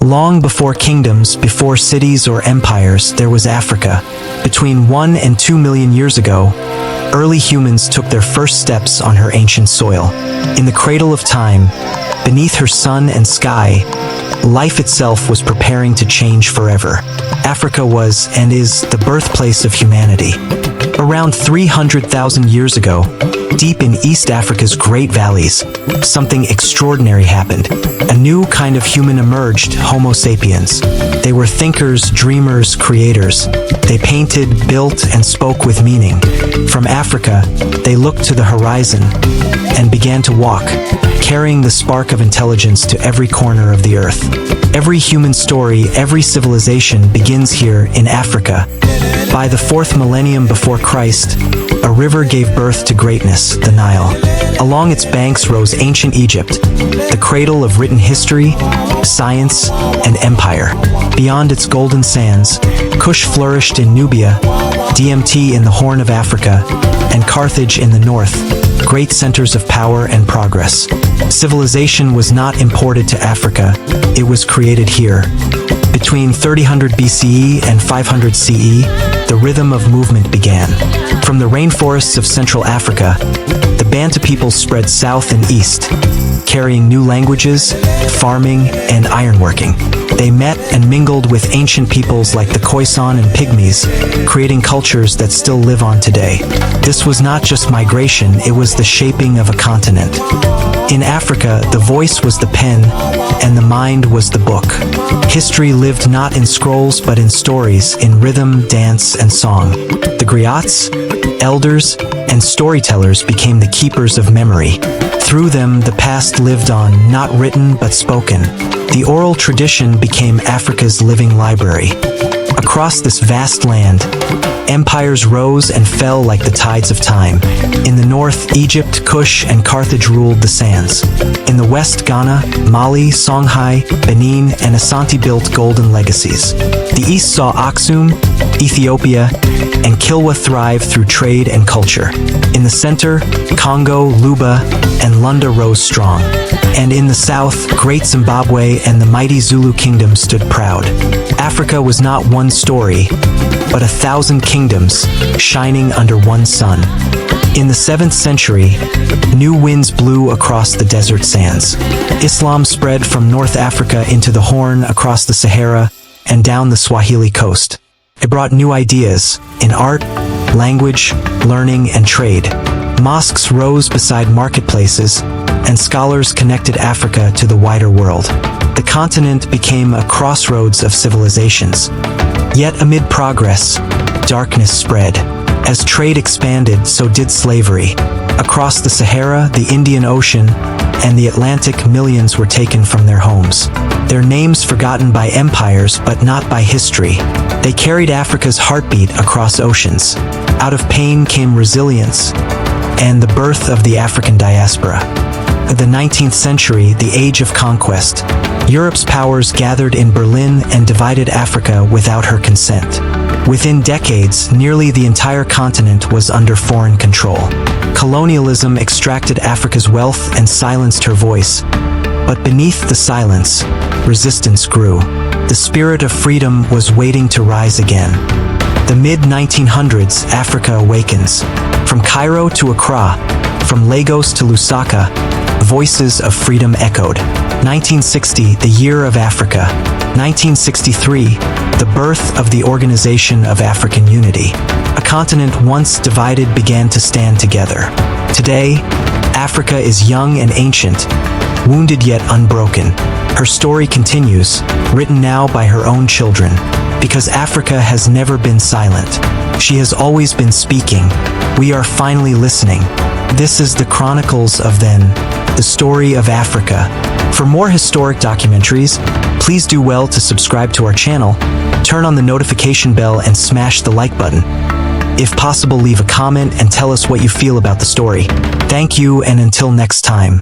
Long before kingdoms, before cities or empires, there was Africa. Between 1 and 2 million years ago, early humans took their first steps on her ancient soil. In the cradle of time, beneath her sun and sky, life itself was preparing to change forever. Africa was, and is, the birthplace of humanity. Around 300,000 years ago, deep in East Africa's Great Valleys, something extraordinary happened. A new kind of human emerged, Homo sapiens. They were thinkers, dreamers, creators. They painted, built, and spoke with meaning. From Africa, they looked to the horizon and began to walk, carrying the spark of intelligence to every corner of the earth. Every human story, every civilization begins here in Africa. By the 4th millennium before Christ, a river gave birth to greatness, the Nile. Along its banks rose ancient Egypt, the cradle of written history, science, and empire. Beyond its golden sands, Kush flourished in Nubia, DMT in the Horn of Africa, and Carthage in the north, great centers of power and progress. Civilization was not imported to Africa, it was created here. Between 3000 BCE and 500 CE, the rhythm of movement began. From the rainforests of Central Africa, the Bantu peoples spread south and east, carrying new languages, farming, and ironworking. They met and mingled with ancient peoples like the Khoisan and Pygmies, creating cultures that still live on today. This was not just migration, it was the shaping of a continent. In Africa, the voice was the pen, and the mind was the book. History lived not in scrolls but in stories, in rhythm, dance, and song. The griots, elders, and storytellers became the keepers of memory. Through them, the past lived on, not written but spoken. The oral tradition became Africa's living library. Across this vast land, empires rose and fell like the tides of time. In the north, Egypt, Kush, and Carthage ruled the sands. In the west, Ghana, Mali, Songhai, Benin, and Asante built golden legacies. The east saw Aksum, Ethiopia, and Kilwa thrive through trade and culture. In the center, Congo, Luba, and Lunda rose strong. And in the south, great Zimbabwe and the mighty Zulu kingdom stood proud. Africa was not one story, but 1,000 kingdoms shining under one sun. In the 7th century, new winds blew across the desert sands. Islam spread from North Africa into the Horn, across the Sahara, and down the Swahili coast. It brought new ideas in art, language, learning, and trade. Mosques rose beside marketplaces, and scholars connected Africa to the wider world. The continent became a crossroads of civilizations. Yet amid progress, darkness spread. As trade expanded, so did slavery. Across the Sahara, the Indian Ocean, and the Atlantic, millions were taken from their homes. Their names forgotten by empires, but not by history. They carried Africa's heartbeat across oceans. Out of pain came resilience, and the birth of the African diaspora. The 19th century, the age of conquest. Europe's powers gathered in Berlin and divided Africa without her consent. Within decades, nearly the entire continent was under foreign control. Colonialism extracted Africa's wealth and silenced her voice. But beneath the silence, resistance grew. The spirit of freedom was waiting to rise again. The mid-1900s, Africa awakens. From Cairo to Accra, from Lagos to Lusaka, voices of freedom echoed. 1960, the year of Africa. 1963, the birth of the Organization of African Unity. A continent once divided began to stand together. Today, Africa is young and ancient, wounded yet unbroken. Her story continues, written now by her own children. Because Africa has never been silent. She has always been speaking. We are finally listening. This is the Chronicles of Then, the story of Africa. For more historic documentaries, please do well to subscribe to our channel, turn on the notification bell, and smash the like button. If possible, leave a comment and tell us what you feel about the story. Thank you, and until next time.